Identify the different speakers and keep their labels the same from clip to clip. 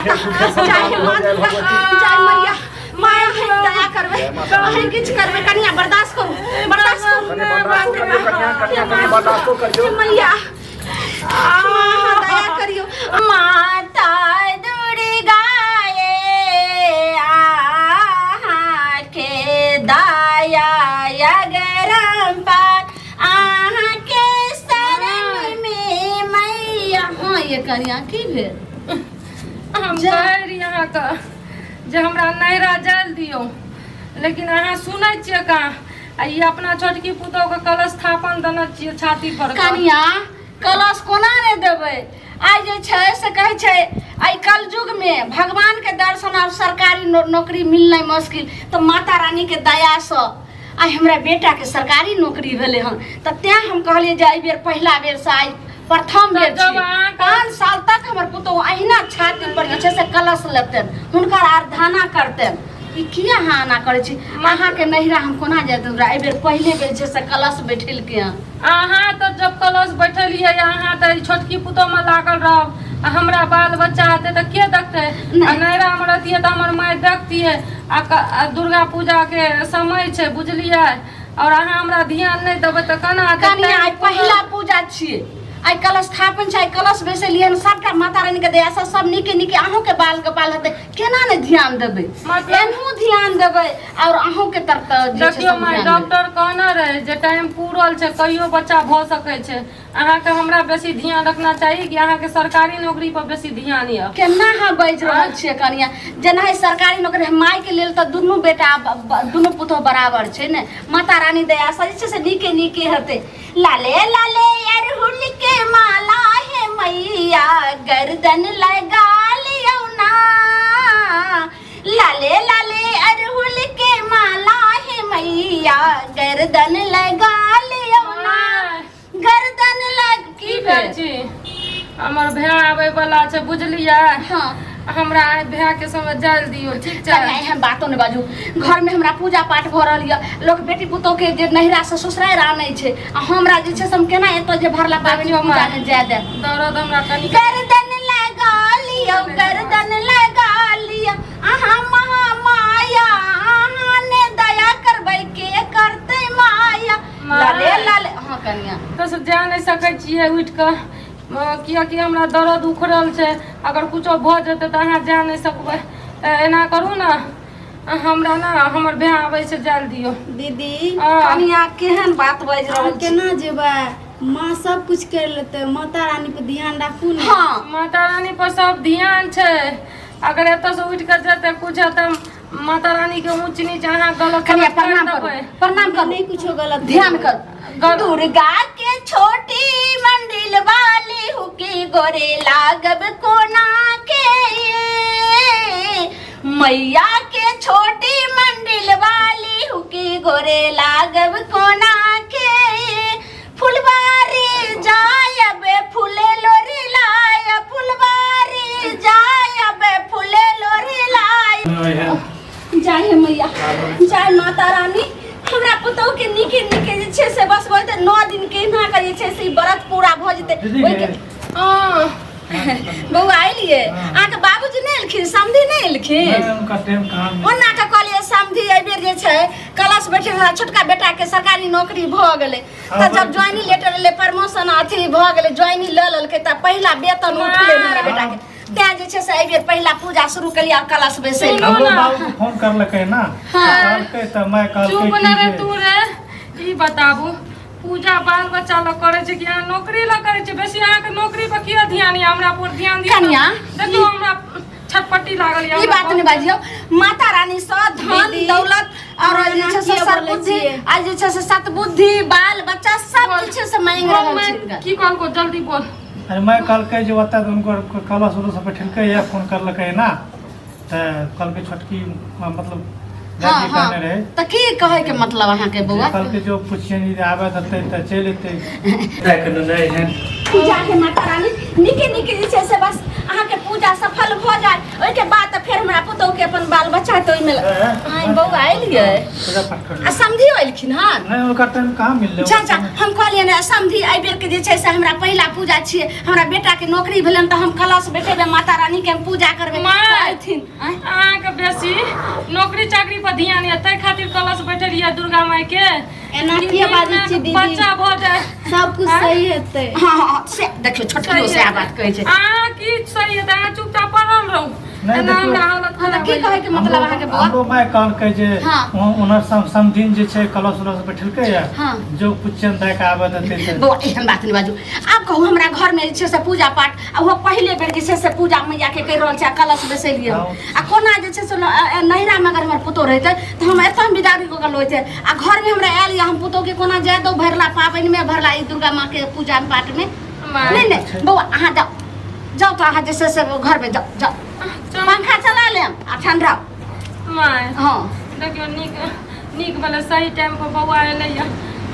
Speaker 1: चाहे मैया माया है दया करवे कहीं किछ करवे कन्या बर्दाश्त करू मैया दया करियो माता दुर्गा के दया अगरम पार आहा के शरण में मैया। हाँ ये कन्या की भेल
Speaker 2: हम कहरी यहाँ का जे हमरा नैरा जल दियो लेकिन अहाँ सुनै छियै का ये अपना छोटकी पुतोह के कलश स्थापन देने छियै छाती पर।
Speaker 1: कन्या कलश कोना ने देबै आइ जे छै से कहै छै आइ कलयुग में भगवान के दर्शन और सरकारी नौकरी मिलनाइ मुश्किल तो माता रानी के दया से आइ हमरा बेटा के सरकारी नौकरी भेले हन त तें हम कहलिए जे एहि बेर पहिला बेर से आइ प्रथम बेर 5 साल तक हमर पुतोह अहिना छाती पर जे छै से कलश लेतन हुनकर आराधना करतन। ई किया हाना करे छी अहाँ के नहिरा हम कोना जात एहि बेर पहले बेर छै से कलश बैठल के
Speaker 2: अहाँ तो जब कलश बैठलिए अहाँ तो छोटकी पुतोह में लागल रहब हमरा बाल बच्चा हेतै तो के देखतै नैरा में रहतिए तो हमर माय देखती है दुर्गा पूजा के समय छै बुझलिए और अहाँ हमरा ध्यान नहीं देबै तो केना
Speaker 1: कन्या आइ पहिला पूजा छियै आइ कलश स्थापन छै कलश बैसलिए सबटा माता रानी के दया से सब नीके नीके अहूँ के बाल गोपाल हेतै केना ने ध्यान देबै एनहु ध्यान देबै और अहूँ के तरफ
Speaker 2: देखियो माय डॉक्टर कहना रहे जे टाइम पूरल छै कहियो बच्चा भ सकै छै अहाँ के हमरा बेसी ध्यान रखना चाहिए कि अहाँ के सरकारी नौकरी पर बेसी ध्यान य
Speaker 1: केना हाँ बाजि रहल छियै कन्या जेना सरकारी नौकरी माय के लेल त दुनू बेटा दुनू पुतोह बराबर छै ने माता रानी दया से जे छै से नीके नीके हेतै। लाले लाले अरहुल के माला है मैया गर्दन लगा लियो ना लाले लाले अरहुल के माला है मैया गर्दन लगा लियो ना गर्दन लग की
Speaker 2: छी हमर भाय आबै वाला छै बुझलिए।
Speaker 1: हाँ
Speaker 2: हमरा भाय के समय जल दियो ठीक छै
Speaker 1: हम बातो ने बाजू घर में हमरा पूजा पाठ भ रहल य लोग बेटी पुतोह के जे नहिरा से ससुराल आनै छै हमरा जे छै हम केना एतो जे भरला पाबनि पूजा ने जाय दे
Speaker 2: दर्द हमरा कनी
Speaker 1: गर्दन लगा लियो आहा महामाया आहा ने दया करबै के करतै माया लाले लाले। हाँ कन्या
Speaker 2: तो से जा नहीं सकै छियै उठ के किया कि हमरा दर्द उखड़ल छै अगर कुछो भ जेतै त अहाँ जा नहीं सकबै एना करू ना हमरा ना हमर भाय आबै छै जल दियो।
Speaker 1: दीदी कन्या केहन बात बाजि रहल
Speaker 3: केना जेबै माँ सब कुछ कर लेते माता रानी पे ध्यान राखू ना।
Speaker 1: हाँ
Speaker 2: माता रानी पर सब ध्यान छै अगर एतऽ से उठ के जेतै कुछ त माता रानी के ऊंच नीच अहाँ गलत
Speaker 1: कन्या प्रणाम कर
Speaker 3: नहीं कुछो गलत
Speaker 1: ध्यान कर दुर्गा के छोटी मंदिर वाली हुकी गोरे लागब कोना के मैया के छोटी मंदिर वाली हुकी गोरे लागब कोना के फुलबारी जायब फूले लोरी लाय फुलबारी जायब फूले लोरी लाय जय मैया जय माता रानी हमरा पुतोह के नीके नीके जे छै से बस बोलते 9 दिन के इना के जे छै से व्रत पूरा भ जेतै ओइ के बौआ आइलिए आ के बाबूजी नै एलखिन समधी नै एलखिन
Speaker 4: उनका टाइम कहां
Speaker 1: ओना के कहलिए समधी एहि बेर जे छै कलश बैठे छोटका बेटा के सरकारी नौकरी भ गेलै त जब ज्वाइनिंग लेटर एले प्रमोशन अथी भ गेलै ज्वाइनिंग ल लेलकै त पहिला वेतन उठले हमरा बेटा के त्या जे छै से एहि बेर पहिला पूजा शुरू कलिया और कलश बैसै
Speaker 4: हमरो बाबू को फोन करलकै ना कहलकै त मैं कहलकै
Speaker 2: चुप न रे तू रे ई बताबू पूजा बाल बच्चा ल करे छै कि अहाँ नौकरी ल करे छै बेसी अहाँ के नौकरी पर किया ध्यान या हमरा पर ध्यान दियौ
Speaker 1: कन्या
Speaker 2: देखो हमरा छटपट्टी लागल या
Speaker 1: ई बात नै बाजियो माता रानी स धन दौलत और जे छै से सद्बुद्धि आ जे छै से सद्बुद्धि बाल बच्चा सब जे छै से मांग रहल छै
Speaker 2: की कहल को जल्दी बोल।
Speaker 4: अरे मैं कहलकै जे ओतऽ उनको कलश उलश बैठलकै या फोन करलकै ना त कहलकै छोटकी मतलब दादी कहने रहे
Speaker 1: त की कहे के मतलब अहाँ के बौआ
Speaker 4: कहलकै जो पूछिए नहीं आवे दते त चल एते देख न नहीं है
Speaker 1: पूजा के माता रानी नीके नीके जे छै से बस अहाँ के पूजा सफल भ जाय ओइ के बाद त फेर हमरा पुतोह के अपन बाल बच्चा तो ओइमे आई बौआ आइलिए
Speaker 4: पूजा पाठ कर
Speaker 1: आ समधी आइलखिन हन
Speaker 4: नहीं ओकर टाइम कहाँ मिलले
Speaker 1: चाचा हम कहलिए ने समधी एहि बेर के जे छै से हमरा पहिला पूजा छियै हमरा बेटा के नौकरी भेलन त हम कलश बैठेबे माता रानी के हम पूजा करबे आइथिन
Speaker 2: अहाँके बेसी नौकरी चाकरी पर ध्यान है तै खातिर कलश बैठलिए दुर्गा माई के
Speaker 3: एना के बाजी छी दीदी
Speaker 2: बच्चा भ जाए
Speaker 3: सब कुछ सही हेतै
Speaker 1: हां से देखियो छोटकियो से आ बात कहै छै
Speaker 2: अहाँ की सही है अहाँ चुपचाप पढ़ल रहू
Speaker 4: नहीं,
Speaker 2: एना
Speaker 4: देखियो,
Speaker 2: हमरा हालत खराब
Speaker 1: की कहे के मतलब अहाँ के बुआ
Speaker 4: हमरो माय कहल के जे
Speaker 1: हाँ।
Speaker 4: ओनर समथिंग जे छै कलश उलस बैठलकै या
Speaker 1: हाँ।
Speaker 4: जो पुछन दे के आबे देते से
Speaker 1: बौआ एहन बात नहीं बाजू आब कहू हमरा घर में जे छै से पूजा पाठ आ वो पहले बेर जे छै से पूजा मैया के कर रहल छै कलश बैसेलिए आ कोना जे छै से नहिरा में अगर हमर पुतो रहते त हम एतम बिदारी को गल होते आ घर में हमरा आयल या हम पुतो के कोना जाय दो भरला पाबनि में भरला ई दुर्गा माँ के पूजा पाठ में नहीं नहीं बौआ अहाँ जाओ जाओ तो अहाँ जे छै से घर में जाओ जाओ पंखा चला लेम आ ठंडा
Speaker 2: माय
Speaker 1: हाँ
Speaker 2: देखियो नीक वाला सही टाइम पर बौआ एलैया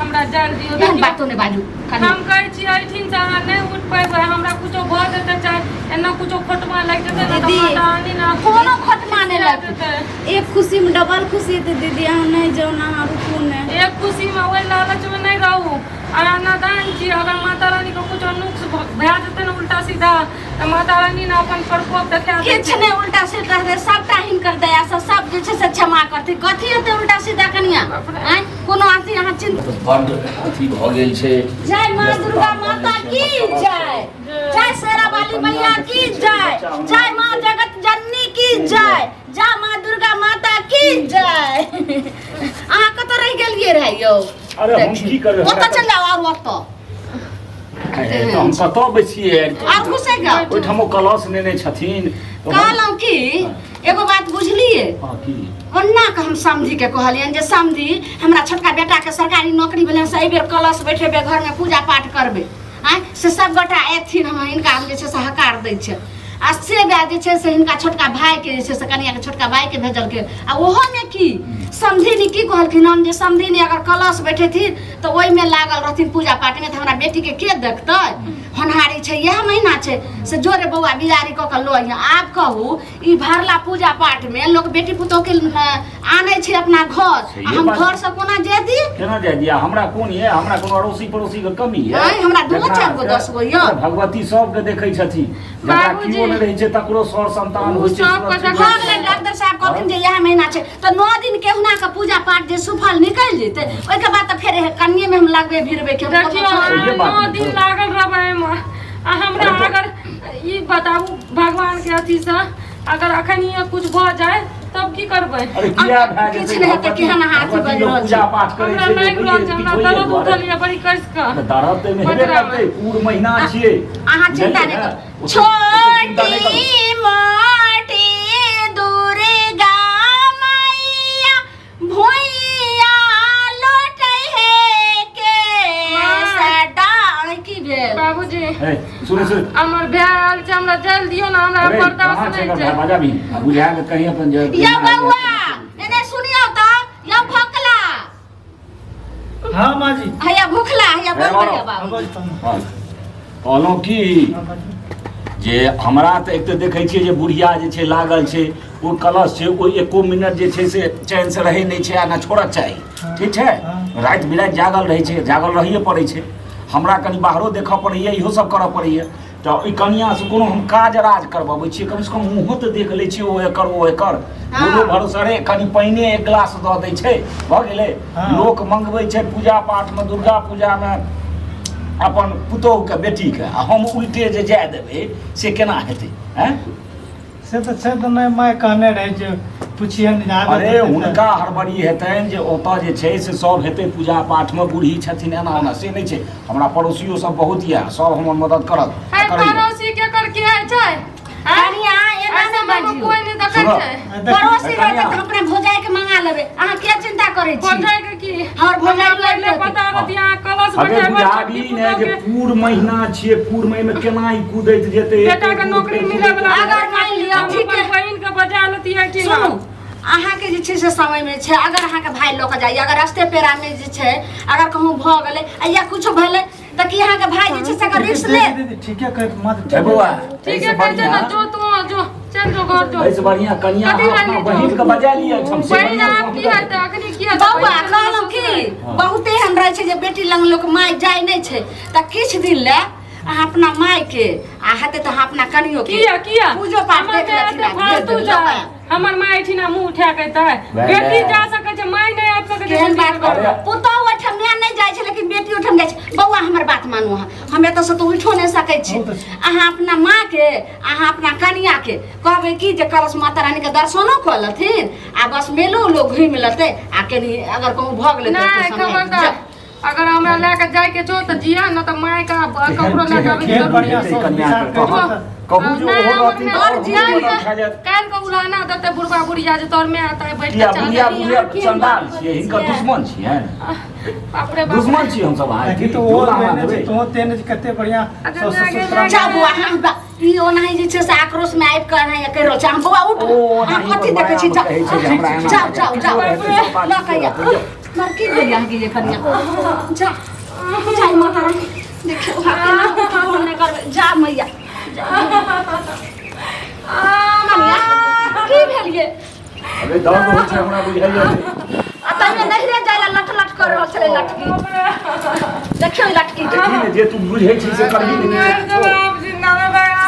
Speaker 2: हमरा जाल दियो
Speaker 1: एहन
Speaker 2: देखियो
Speaker 1: बातो नहीं बाजू
Speaker 2: हम कहै छी एठिन से अहाँ नहीं उठ पैबै हमरा कुछो भ जेतै चाहे एना कुछो खोटमा लागि जेतै त
Speaker 3: दीदी,
Speaker 2: माता रानी ना
Speaker 1: कोनो खोटमा नहीं लगतै
Speaker 3: एक खुशी में डबल खुशी हेतै दीदी अहाँ नहीं जाओ ना अहाँ रुकू ने
Speaker 2: एक खुशी में ओइ लालच में नहीं रहू और नादान छी अगर माता रानी को कुछ नुक्स भए जेतै न उल्टा सीधा त माता रानी ने अपन प्रकोप देखा
Speaker 1: किछ
Speaker 2: देतै
Speaker 1: नहीं उल्टा सीधा दे सबटा हिनकर दया से सब जे छै से क्षमा करती कथी हेतै उल्टा सीधा कनिया आय कोनो अथी अहाँ चिंता
Speaker 5: बड्ड अथी भऽ गेल छै
Speaker 1: जय माँ दुर्गा माता की जय जय शेरावाली मैया की जय जय माँ जगत जननी की जय जय माँ दुर्गा माता की जय अहाँ कतऽ रह गेलियै रहे यौ
Speaker 5: अरे हम की करबै
Speaker 1: ओतऽ चल जाओ और ओतऽ
Speaker 5: तो हम कतऽ बैसिए
Speaker 1: और घुसेगा
Speaker 5: ओहिठाम ओ कलश नेने छथिन तो हम-
Speaker 1: कहलहुँ की एगो बात बुझलियै
Speaker 5: हाँ, की
Speaker 1: ओन्ना के हम समधी के कहलियनि जे समधी हमरा छोटका बेटा के सरकारी नौकरी भेलै से एहि बेर कलश बैठेबे घर में पूजा पाठ करबै आय से सब गोटा एथिन हम हिनका हम जे छै से हकार दै छै आ से बात जे छै से हिनका छोटका भाई के जे छै से कनिया के छोटका भाई के भेजलकै आ ओहो में की समधी ने की कहलखिन हम जे समधी ने अगर कलश बैठेथिन तो ओहि में लागल रहथिन पूजा पाठ में तो हमरा बेटी के देखतै होनहारी छै इएह महीना छै से जोरे बौआ बिजारी कऽ के लो आब कहू ई भरला पूजा पाठ में लोग बेटी पुतोह के आनै छै अपना घर आ हम
Speaker 5: बात-
Speaker 1: घर से कोना जे दी
Speaker 5: केना जाय दिया हमरा कोन ये हमरा कोनो अड़ोसी पड़ोसी के कमी है
Speaker 1: आय, हमरा दूगो
Speaker 5: जेकरा
Speaker 1: चारि गो
Speaker 5: के-
Speaker 1: 10 गो यऽ।
Speaker 5: भगवती सबके देखै छथिन जकरा
Speaker 2: बाबूजी।
Speaker 5: कियो नहि रहै छै तकरो सर संतान होइ छै
Speaker 2: सब
Speaker 5: सुरक्षित
Speaker 2: गोटा
Speaker 1: भऽ गेलै डॉक्टर साहब कहथिन जे इएह महीना छै तऽ 9 दिन केहुना के पूजा पाठ जे सुफल निकलि जेतै ओहिके बाद तऽ फेर कनिये में हम लगबे भिड़बे के हम
Speaker 2: देखियो
Speaker 1: कोनो-
Speaker 5: ये बात
Speaker 2: 9
Speaker 5: नहीं
Speaker 2: दिन
Speaker 5: तो।
Speaker 2: लागल रहबै एहिमे आ हमरा अगर ई बताबू भगवान के अथी से अगर अखन ये कुछ भ जाए तब की करबै
Speaker 5: अरे किया भए
Speaker 1: किछु
Speaker 5: जेतै
Speaker 1: नहि हेतै, केहन हाथ
Speaker 5: भगवती
Speaker 1: बाजि
Speaker 5: लोक
Speaker 1: रहल
Speaker 5: पूजा
Speaker 1: छै।
Speaker 5: पाठ करै
Speaker 2: हमरा
Speaker 5: छै
Speaker 2: लागि रहल छै हमरा दर्द उठल बड़ी कस के
Speaker 5: दर्द तऽ हेबे करतै पूर्ण महीना छियै
Speaker 1: अहाँ चिंता नहि
Speaker 5: बुझलियै?
Speaker 1: करू
Speaker 5: ओते चिंता नहि करू।
Speaker 1: छोटी मोटी दुर्गा मैया भुइया लोटै हे के सडार की भेल
Speaker 2: बाबूजी
Speaker 5: ए, सुन
Speaker 2: हमर भाई आयल छै हमरा जाइल दियो ना हमरा
Speaker 5: अरे
Speaker 2: बर्दाश्त
Speaker 5: कहाँ छै
Speaker 2: नहीं
Speaker 5: एकर
Speaker 2: छै
Speaker 5: बाजा भी बुझा के कहीं अपन जे
Speaker 1: या बौआ एने सुनियो त या भोकला
Speaker 4: हाँ माँ जी
Speaker 1: हैया भूखला हैया
Speaker 5: है
Speaker 1: बोल
Speaker 5: मारो।
Speaker 1: बाबू
Speaker 5: हाँ, कहलहुँ कि जे हमरा तऽ एक तऽ देखै छियै जे बुढ़िया जे छै लागल छै ओ कलश छै ओ एको मिनट जे छै से चैन से रहै नहि छै आ ना छोड़क चाही ठीक छै राति बिराति जागल रहै छै जागल रहिए पड़ै छै हमरा कनि बाहरो देखऽ पड़ैए इहो सब करऽ पड़ैए तऽ ओहि कनियासँ कोनो हम काज राज करबबै छियै कमसँ कम मुँहो तऽ देख लै छियै ओ एकर दुनू भरोसरे कनि पानिए एक गिलास दऽ दै छै भऽ गेलै
Speaker 4: हाँ।
Speaker 5: लोक मंगबै छै पूजा पाठमे दुर्गा पूजामे अपन पुतोहके बेटीके आ हम उल्टे जे जाय देबै से केना हेतै हैं
Speaker 4: से तऽ छै तऽ नहि माय कहने रहे जे पुछियन जे आबे
Speaker 5: अरे
Speaker 4: देतै तऽ-
Speaker 5: हुनका हड़बड़ी हेतनि जे ओतऽ जे छै से सब हेतै पूजा पाठमे बूढ़ी छथिन एना ओना से नहि छै हमरा पड़ोसियो सब बहुत यऽ सब हमर मदद करत
Speaker 2: है
Speaker 5: करैए।
Speaker 2: पड़ोसी के कर के है छै
Speaker 1: कनिया एना
Speaker 2: ऐसे
Speaker 1: नहि
Speaker 2: बाबू
Speaker 1: बाजियो
Speaker 2: कोई नहीं देखै
Speaker 5: सुनो।
Speaker 2: छै
Speaker 1: पड़ोसी
Speaker 5: कनिया।
Speaker 1: रहतै तऽ अपना भौजाई के मंगा लेबै अहाँ के चिंता करै छी
Speaker 2: भौजाई के की
Speaker 1: और भौजाई
Speaker 2: हमरा पहिले
Speaker 1: लड़तै।
Speaker 2: पता रहत यहाँ कलश
Speaker 5: अबे
Speaker 2: बैठे
Speaker 5: बुझाबी ने जे पूर्ण महीना छियै पूर्ण महीना में केना ई कूदैत जेतै
Speaker 2: बेटा के नौकरी मिले वाला
Speaker 1: अगर मान लिअ ठीक है।
Speaker 2: बहिन के बजा लेती है ठीक
Speaker 1: सुनू अहाँके जे छै से समय में छै अगर अहाँके भाई लऽ कऽ जाइए अगर रस्ते पेड़ा में जे छै अगर कहूँ भऽ गेलै आ या कुछो भेलै तऽ कि अहाँके भाई जे छै से अगर रिस्क ले
Speaker 4: दीदी ठीके कहै मत
Speaker 5: ए बौआ
Speaker 2: ठीक
Speaker 5: ऐसे
Speaker 2: है कहै छै
Speaker 5: बढ़िया
Speaker 2: ना जो तुम जो चल बहन जो घर जो
Speaker 5: ऐसे बढ़िया कन्या
Speaker 2: कथी
Speaker 5: अपना
Speaker 2: लागी
Speaker 5: बहिन
Speaker 2: जो?
Speaker 5: के बजा लिया हमसे
Speaker 2: बहन
Speaker 5: बढ़िया
Speaker 2: आप
Speaker 5: फोन
Speaker 2: की
Speaker 5: कर
Speaker 2: है
Speaker 5: दे।
Speaker 2: त अखनी की है
Speaker 1: बौआ कहलहुँ कि बहुते हम रहै छै जे बेटी लग लोक माय जाय नहि छै तऽ किछु दिन लए अहाँ अपना माय के आ हेतै तऽ अहाँ अपना कनियो के
Speaker 2: किया
Speaker 1: पूजो पाठ
Speaker 2: हमर
Speaker 1: देख लेथिन आ भेज
Speaker 2: फालतू
Speaker 1: देबै
Speaker 2: जा
Speaker 1: लौका।
Speaker 2: हमर माय ठिना मुंह उठा के तै
Speaker 5: वै।
Speaker 2: बेटी जा सकै छै माय नहीं आबि सकै छै
Speaker 1: केहन
Speaker 2: बेटी
Speaker 1: बात
Speaker 2: के घर।
Speaker 1: कर पुतहु ओहिठाम माय नहि जाइ छै लेकिन बेटी ओहिठाम जाइ छै। बौआ हमर बात मानू अहाँ हम एतऽ से तऽ उठो नहि सकै छी। अहाँ अपना माँ के अहाँ अपना कनिया के कहबै कि जे कलश माता रानी के दर्शनो कऽ लेथिन आ बस मेलो लोग घुमि लेतै आ कनि अगर कहूँ भऽ गेलै
Speaker 2: नहीं
Speaker 1: तऽ
Speaker 2: खबरदार अगर हमरा लेके जाए के छो त जिया न त माय का ककरो लेके आबे के
Speaker 4: केहन
Speaker 2: जरूरी
Speaker 4: बढ़िया
Speaker 2: नहीं।
Speaker 4: सोच
Speaker 5: कन्या
Speaker 4: विचार
Speaker 5: के
Speaker 4: करियौ
Speaker 5: कहू
Speaker 4: तऽ
Speaker 5: कहू जो
Speaker 2: नहीं,
Speaker 5: हो
Speaker 2: हमर
Speaker 5: रहती
Speaker 2: में
Speaker 5: तो
Speaker 2: और
Speaker 5: और
Speaker 2: जिया
Speaker 5: जीवन
Speaker 2: के
Speaker 5: खा जाए।
Speaker 2: काल को उलाना देते बुढ़बा बुढ़िया जे तोर में आता है बैठ
Speaker 5: किया
Speaker 2: के
Speaker 5: बुढ़िया
Speaker 2: चल
Speaker 5: बुढ़िया चंडाल छियै हिनकर दुश्मन छियै
Speaker 2: बाप रे बाप
Speaker 5: दुश्मन छियै हमसब अहाँ
Speaker 4: कि तो और बहने छै तो तेने कते बढ़िया
Speaker 2: अच्छा,
Speaker 4: ससुर
Speaker 2: आगे
Speaker 4: ससुराल
Speaker 1: जा बुआ अहाँ ई ओनाही जे छै से आक्रोश में आबि कऽ अहाँ कहि रहल छी अहाँ बौआ उठ अहाँ कथी देखै छी जाउ जाउ जाउ ल कहिया मर की भेल अहाँ के जे कनिया जा जा माता रानी देखियो अहाँ केना फोन नहि करबै जा मैया कनिया की भेल ये
Speaker 5: अबे दर्द होइ छै हमरा बुझाइया
Speaker 1: अतः नहीं रे जाय लट लट कर रहल छलै लटकी देखियो ई लटकी के
Speaker 5: देखी ने जे तू बुझै छी से करबी ने
Speaker 2: जवाब जिंदा में बड़ा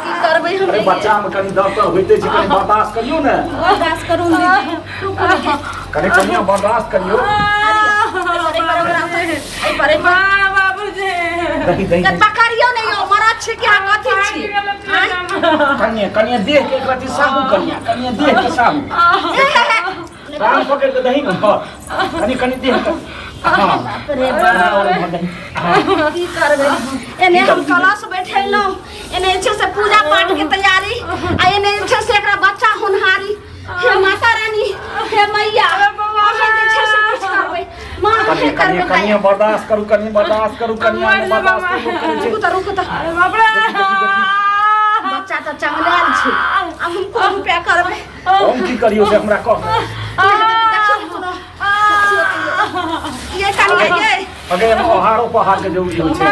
Speaker 1: की करबै हम
Speaker 5: अरे बच्चा में कनी दर्द तो होइते छै कनी बर्दाश्त करियो ने
Speaker 3: बर्दाश्त करू दीदी
Speaker 5: कनी कनिया बर्दाश्त करियो
Speaker 2: बाबूजी
Speaker 5: दही दही
Speaker 1: पकड़ियो नहीं हो मरद छै कि अहाँ कथी छी
Speaker 5: कनिया कनिया देख के एकरती साबु कनिया देख के साबु कान पकड़ के दही में भर कनी कनी देख के हां
Speaker 1: की करबै एने हम कलश बैठेलहुँ एने जे छै से पूजा पाठ के तैयारी आ एने जे छै से एकरा बच्चा होनहारी हे माता रानी हे मैया अहाँ जे छै से कुछ करबै माँ हे करबै
Speaker 5: कनिया बर्दाश्त करू कनिया बर्दाश्त करू कनिया बर्दाश्त करू
Speaker 1: रुक त बच्चा तऽ चंगलाल छै अब हम कोन पे करबै
Speaker 5: हम की करियो से हमरा कह
Speaker 1: ये कनिया ये
Speaker 5: अगे ओहारो पहाड़ के जरूरी होइ छै